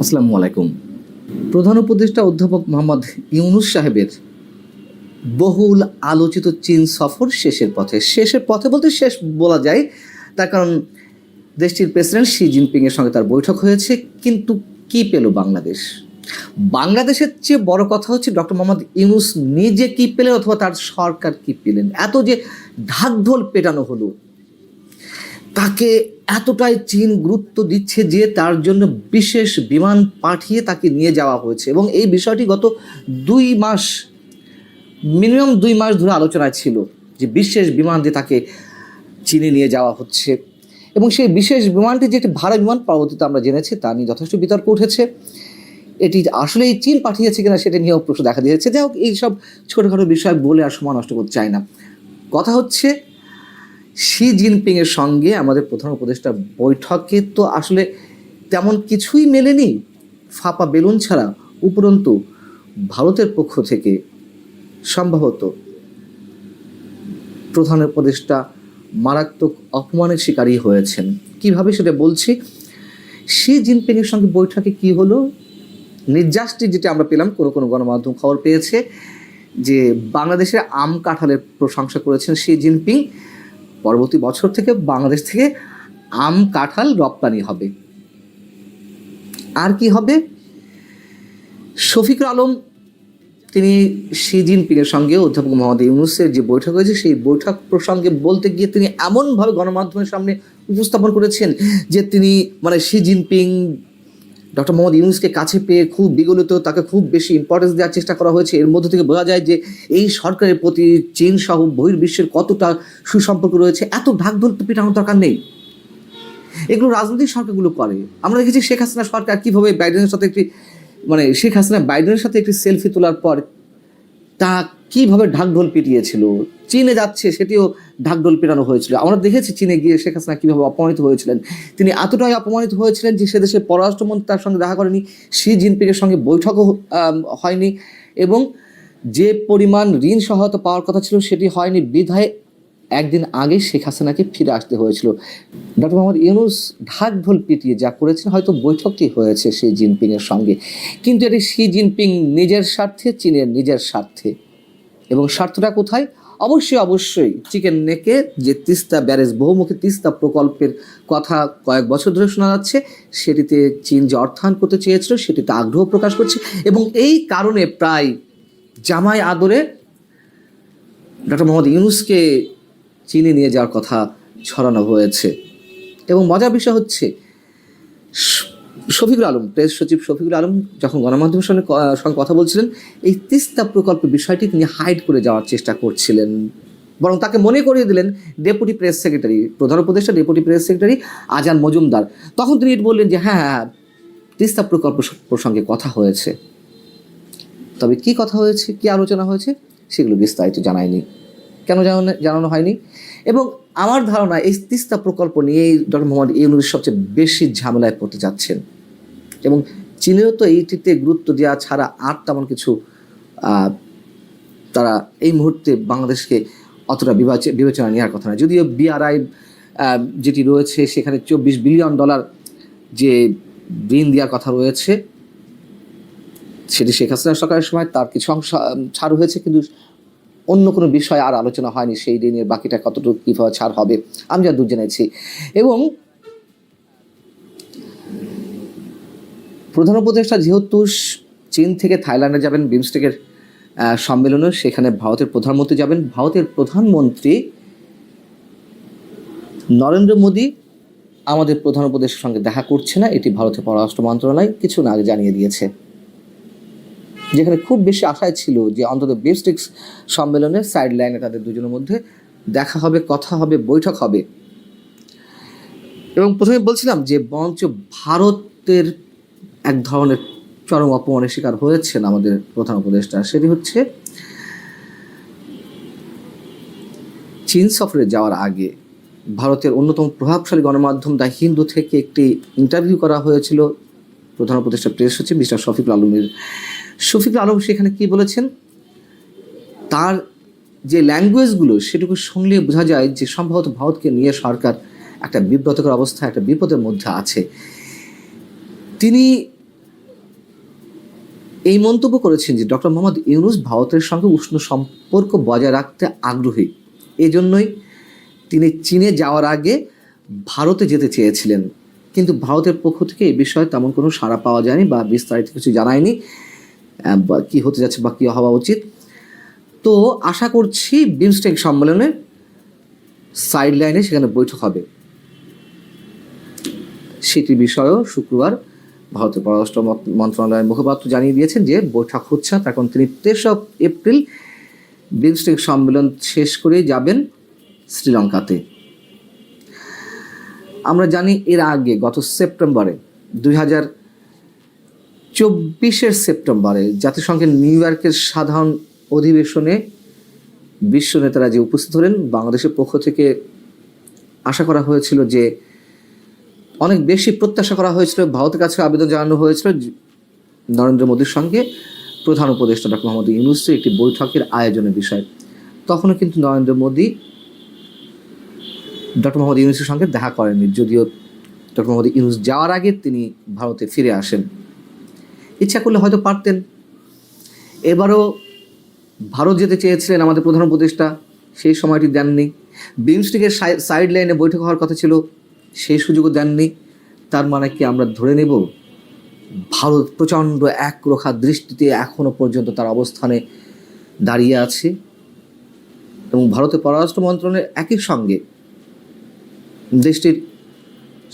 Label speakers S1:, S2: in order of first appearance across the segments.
S1: আসসালামু আলাইকুম। প্রধান উপদেষ্টা অধ্যাপক মোহাম্মদ ইউনূস সাহেবের বহুল আলোচিত চীন সফর শেষের পথে বলতে শেষ বলা যায়। তার কারণ দেশটির প্রেসিডেন্ট শি জিনপিংয়ের সঙ্গে তার বৈঠক হয়েছে, কিন্তু কি পেল বাংলাদেশ? বাংলাদেশের চেয়ে বড় কথা হচ্ছে ডক্টর মোহাম্মদ ইউনূস নিজে কি পেলেন অথবা তার সরকার কি পেলেন। এত যে ঢাকঢোল পেটানো হলো, তাকে এতটাই চীন গুরুত্ব দিচ্ছে যে তার জন্য বিশেষ বিমান পাঠিয়ে তাকে নিয়ে যাওয়া হয়েছে, এবং এই বিষয়টি গত 2 মাস, মিনিমাম 2 মাস ধরে আলোচনায় ছিল যে বিশেষ বিমান দিয়ে তাকে চীনে নিয়ে যাওয়া হচ্ছে। এবং সেই বিশেষ বিমানটি যে একটি ভাড়া বিমান, পরবর্তীতে আমরা জেনেছি তা নিয়ে যথেষ্ট বিতর্ক উঠেছে। এটি আসলেই চীন পাঠিয়েছে কিনা সেটা নিয়েও প্রশ্ন দেখা দিয়েছে। যাই হোক, এইসব ছোটোখাটো বিষয় বলে আর সময় নষ্ট করতে চাই না। কথা হচ্ছে, শি জিনপিংয়ের সঙ্গে আমাদের প্রধান উপদেষ্টার বৈঠকে তো আসলে তেমন কিছুই মেলেনি, ফাঁপা বেলুন ছাড়া। উপরন্তু ভারতের পক্ষ থেকে সম্ভবত প্রধান উপদেষ্টা মারাত্মক অপমানের শিকারী হয়েছেন। কিভাবে সেটা বলছি। শি জিনপিংয়ের সঙ্গে বৈঠকে কি হলো, নির্যাসটি যেটা আমরা পেলাম, কোনো গণমাধ্যম খবর পেয়েছে যে বাংলাদেশের আম কাঁঠালের প্রশংসা করেছেন শি জিনপিং। পরবর্তী বছর থেকে বাংলাদেশ থেকে আম কাঁঠাল রপ্তানি হবে। আর কি হবে? শফিকুল আলম তিনি শি জিনপিংয়ের সঙ্গে অধ্যাপক মোহাম্মদ ইউনূসের যে বৈঠক হয়েছে সেই বৈঠক প্রসঙ্গে বলতে গিয়ে তিনি এমনভাবে গণমাধ্যমের সামনে উপস্থাপন করেছেন যে তিনি শি জিনপিং ডক্টর মোহাম্মদ ইউনূসকে কাছে পেয়ে খুব বিগলিত, তাকে খুব বেশি ইম্পর্টেন্স দেওয়ার চেষ্টা করা হয়েছে। এর মধ্য থেকে বোঝা যায় যে এই সরকারের প্রতি চীন সহ বহির্বিশ্বের কতটা সুসম্পর্ক রয়েছে। এত ঢাকঢোল পিটানোর দরকার নেই, এগুলো রাজনৈতিক সরকারগুলো করে। আমরা দেখেছি শেখ হাসিনা সরকার কীভাবে বাইডেনের সাথে শেখ হাসিনা বাইডেনের সাথে একটি সেলফি তোলার পর তা কীভাবে ঢাকঢোল পিটিয়েছিল। চীনে যাচ্ছে সেটিও ঢাকঢোল পেটানো হয়েছিল। আমরা দেখেছি চীনে গিয়ে শেখ হাসিনা কীভাবে অপমানিত হয়েছিলেন। তিনি এতটাই অপমানিত হয়েছিলেন যে সে দেশের পররাষ্ট্রমন্ত্রী তার সঙ্গে দেখা করেনি, শি জিনপিংয়ের সঙ্গে বৈঠকও হয়নি, এবং যে পরিমাণ ঋণ সহায়তা পাওয়ার কথা ছিল সেটি হয়নি। বিধায় একদিন আগে শেখ হাসিনাকে ফিরে আসতে হয়েছিল। ডক্টর মোহাম্মদ ইউনূস ঢাকঢোল পিটিয়ে যা করেছেন, হয়তো বৈঠকটি হয়েছে শি জিনপিংয়ের সঙ্গে, কিন্তু এটি শি জিনপিং নিজের স্বার্থে, চীনের নিজের স্বার্থে। এবং স্বার্থটা কোথায়? অবশ্যই চিকেন নেকে যে তিস্তা ব্যারেজ, বহুমুখী তিস্তা প্রকল্পের কথা কয়েক বছর ধরে শোনা যাচ্ছে, সেটিতে চীন যে অর্থায়ন করতে চেয়েছিল সেটিতে আগ্রহ প্রকাশ করছে, এবং এই কারণে প্রায় জামাই আদরে ডক্টর মোহাম্মদ ইউনূসকে চীনে নিয়ে যাওয়ার কথা ছড়ানো হয়েছে। এবং মজার বিষয় হচ্ছে, শফিকুল আলম, প্রেস সচিব শফিকুল আলম যখন গণমাধ্যমের সঙ্গে কথা বলছিলেন, এই তিস্তা প্রকল্পের বিষয়টি তিনি হাইড করে যাওয়ার চেষ্টা করছিলেন, বরং তাকে মনে করিয়ে দিলেন ডেপুটি প্রেস সেক্রেটারি, প্রধান উপদেষ্টা ডেপুটি প্রেস সেক্রেটারি আজান মজুমদার। তখন তিনি বললেন যে হ্যাঁ, তিস্তা প্রকল্প প্রসঙ্গে কথা হয়েছে। তবে কি কথা হয়েছে, কি আলোচনা হয়েছে, সেগুলো বিস্তারিত জানায়নি। কেন জানানো হয়নি? এবং আমার ধারণা এই তিস্তা প্রকল্প নিয়েই ডক্টর মোহাম্মদ ইউনূস সবচেয়ে বেশি ঝামেলায় পড়তে যাচ্ছেন। এবং চীনেও তো এইটিতে গুরুত্ব দেওয়া ছাড়া আর তেমন কিছু তারা এই মুহূর্তে বাংলাদেশকে অতটা বিবেচনা নেওয়ার কথা না। যদিও বিআরআই যেটি রয়েছে সেখানে $24 বিলিয়ন যে ঋণ দেওয়ার কথা রয়েছে, সেটি শেখ হাসিনা সরকারের সময় তার কিছু অংশ ছাড় হয়েছে, কিন্তু অন্য কোনো বিষয় আর আলোচনা হয়নি সেই ঋণের বাকিটা কতটুকু কীভাবে ছাড় হবে আমি যা দূর জেনেছি। এবং প্রধান উপদেষ্টা যেহেতু চীন থেকে থাইল্যান্ডে যাবেন বিমস্টেকের সম্মেলনে, সেখানে ভারতের প্রধানমন্ত্রী যাবেন। ভারতের প্রধানমন্ত্রী নরেন্দ্র মোদী আমাদের প্রধান উপদেষ্টার সঙ্গে দেখা করছে না, এটি ভারতের পররাষ্ট্র মন্ত্রণালয় কিছু না আগে জানিয়ে দিয়েছে। যেখানে খুব বেশি আশায় ছিল যে অন্তত বিমস্টেক সম্মেলনের সাইড লাইনে তাদের দুজনের মধ্যে দেখা হবে, কথা হবে, বৈঠক হবে। এবং প্রথমে বলছিলাম যে বরঞ্চ ভারতের এক ধরনের চরম অপমানের শিকার হয়েছেন আমাদের প্রধান উপদেষ্টা। সেটি হচ্ছে চীন সফরে যাওয়ার আগে ভারতের অন্যতম প্রভাবশালী গণমাধ্যম দ্য হিন্দু থেকে একটি ইন্টারভিউ করা হয়েছিল প্রধান উপদেষ্টা প্রেস সচিব মিস্টার শফিকুল আলমের। শফিকুল আলম সেখানে কি বলেছেন, তার যে ল্যাঙ্গুয়েজগুলো সেটুকু শুনলে বোঝা যায় যে সম্ভবত ভারতকে নিয়ে সরকার একটা বিব্রতকর অবস্থা, একটা বিপদের মধ্যে আছে। তিনি এই মন্তব্য করেছেন যে ডক্টর মোহাম্মদ ইউনূস ভারতের সঙ্গে উষ্ণ সম্পর্ক বজায় রাখতে আগ্রহী, এজন্যই তিনি চীনে যাওয়ার আগে ভারতে যেতে চেয়েছিলেন, কিন্তু ভারতের পক্ষ থেকে এই বিষয়ে তেমন কোনো সাড়া পাওয়া যায়নি বা বিস্তারিত কিছু জানায়নি কি হতে যাচ্ছে বা কী হওয়া উচিত। তো আশা করছি বিমস্টেক সম্মেলনের সাইড লাইনে সেখানে বৈঠক হবে, সেটি বিষয়েও শুক্রবার ভারতের পররাষ্ট্র মন্ত্রণালয়ের মুখপাত্র জানিয়ে দিয়েছেন যে বৈঠক হচ্ছে। তার কারণ তিনি 23 এপ্রিল বিমস্টেক সম্মেলন শেষ করেই যাবেন শ্রীলঙ্কাতে। আমরা জানি এর আগে গত সেপ্টেম্বরে 2024 সেপ্টেম্বরে জাতিসংঘের নিউ ইয়র্কের সাধারণ অধিবেশনে বিশ্ব নেতারা যে উপস্থিত হলেন, বাংলাদেশের পক্ষ থেকে আশা করা হয়েছিল যে অনেক বেশি প্রত্যাশা করা হয়েছিল, ভারতের কাছে আবেদন জানানো হয়েছিল নরেন্দ্র মোদীর সঙ্গে প্রধান উপদেষ্টা ডক্টর মোহাম্মদ ইউনূসের একটি বৈঠকের আয়োজনের বিষয়। তখনও কিন্তু নরেন্দ্র মোদী ডক্টর মোহাম্মদ ইউনূসের সঙ্গে দেখা করেননি, যদিও ডক্টর মোহাম্মদ ইউনূস যাওয়ার আগে তিনি ভারতে ফিরে আসেন। ইচ্ছা করলে হয়তো পারতেন। এবারও ভারত যেতে চেয়েছিলেন আমাদের প্রধান উপদেষ্টা, সেই সময়টি দেননি। বিমস্টেকের সাইড লাইনে বৈঠক হওয়ার কথা ছিল, সেই সুযোগও দেননি। তার মানে কি আমরা ধরে নেব ভারত প্রচণ্ড একরোখা দৃষ্টিতে এখনও পর্যন্ত তার অবস্থানে দাঁড়িয়ে আছে? এবং ভারতের পররাষ্ট্র মন্ত্রণালয়ের একই সঙ্গে দেশটির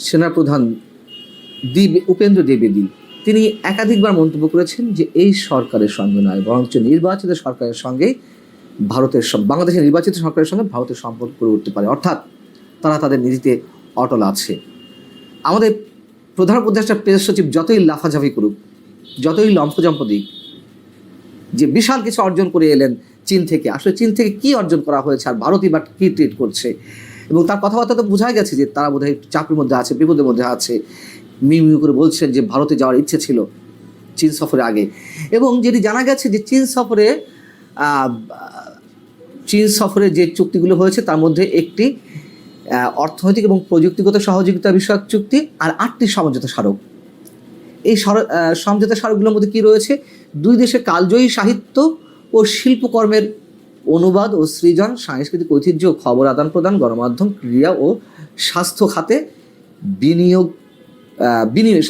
S1: সেনাপ্রধান উপেন্দ্র দ্বিবেদী তিনি একাধিকবার মন্তব্য করেছেন যে এই সরকারের সঙ্গে নয়, বরঞ্চ নির্বাচিত সরকারের সঙ্গেই বাংলাদেশের নির্বাচিত সরকারের সঙ্গে ভারতের সম্পর্ক করে উঠতে পারে, অর্থাৎ তারা তাদের নীতিতে অটল আছে। আমাদের প্রধান উপদেষ্টা প্রেস সচিব যতই লাফাঝাফি করুক, যতই লম্ফজম্প দিক, যে বিশাল কিছু অর্জন করে এলেন চীন থেকে, আসলে চীন থেকে কি অর্জন করা হয়েছে আর ভারতই বা কী ট্রিট করছে, এবং তার কথাবার্তা তো বোঝাই গেছে যে তারা বোধহয় চাপের মধ্যে আছে, বিপদের মধ্যে আছে। মিউ করে বলছেন যে ভারতে যাওয়ার ইচ্ছে ছিল চীন সফরে আগে, এবং যেটি জানা গেছে যে চীন সফরে যে চুক্তিগুলো হয়েছে তার মধ্যে একটি অর্থনৈতিক এবং প্রযুক্তিগত সহযোগিতা বিষয়ক চুক্তি আর 8টি সমঝোতা স্মারক। এই সমঝোতা স্মারকগুলোর মধ্যে কী রয়েছে? দুই দেশের কালজয়ী সাহিত্য ও শিল্পকর্মের অনুবাদ ও সৃজন, সাংস্কৃতিক ঐতিহ্য ও খবর আদান প্রদান, গণমাধ্যম, ক্রীড়া ও স্বাস্থ্য খাতে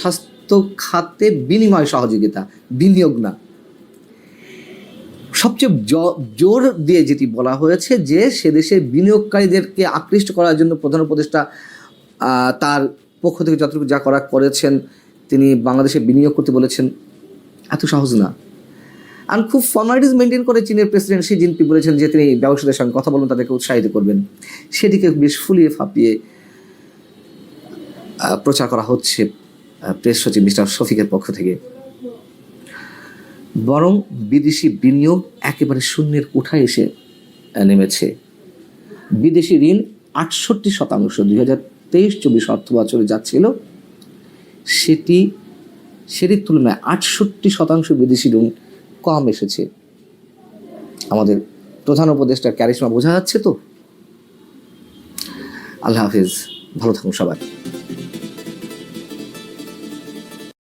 S1: স্বাস্থ্য খাতে বিনিময় সহযোগিতা, বিনিয়োগ না। সবচেয়ে জোর দিয়ে যেটি বলা হয়েছে যে সে দেশের বিনিয়োগকারীদেরকে আকৃষ্ট করার জন্য প্রধান উপদেষ্টা তার পক্ষ থেকে যতটুকু যা করেছেন, তিনি বাংলাদেশে বিনিয়োগ করতে বলেছেন। এত সহজ না। আর খুব ফর্মালিটিস মেনটেন করে চীনের প্রেসিডেন্ট শি জিনপিং বলেছেন যে তিনি ব্যবসায়ীদের সঙ্গে কথা বলবেন, তাদেরকে উৎসাহিত করবেন। সেটিকে বেশ ফুলিয়ে ফাঁপিয়ে প্রচার করা হচ্ছে প্রেস সচিব মিস্টার শফিকের পক্ষ থেকে। বরং বিদেশি বিনিয়োগ একেবারে শূন্যের কোঠায় এসে নেমেছে। বিদেশি ঋণ 68% 2023-24 অর্থ বছরে যাচ্ছিল, সেটির তুলনায় 68% বিদেশি ঋণ কম এসেছে। আমাদের প্রধান উপদেষ্টার ক্যারিশমা বোঝা যাচ্ছে তো। আল্লাহ হাফিজ, ভালো থাকুন সবাই।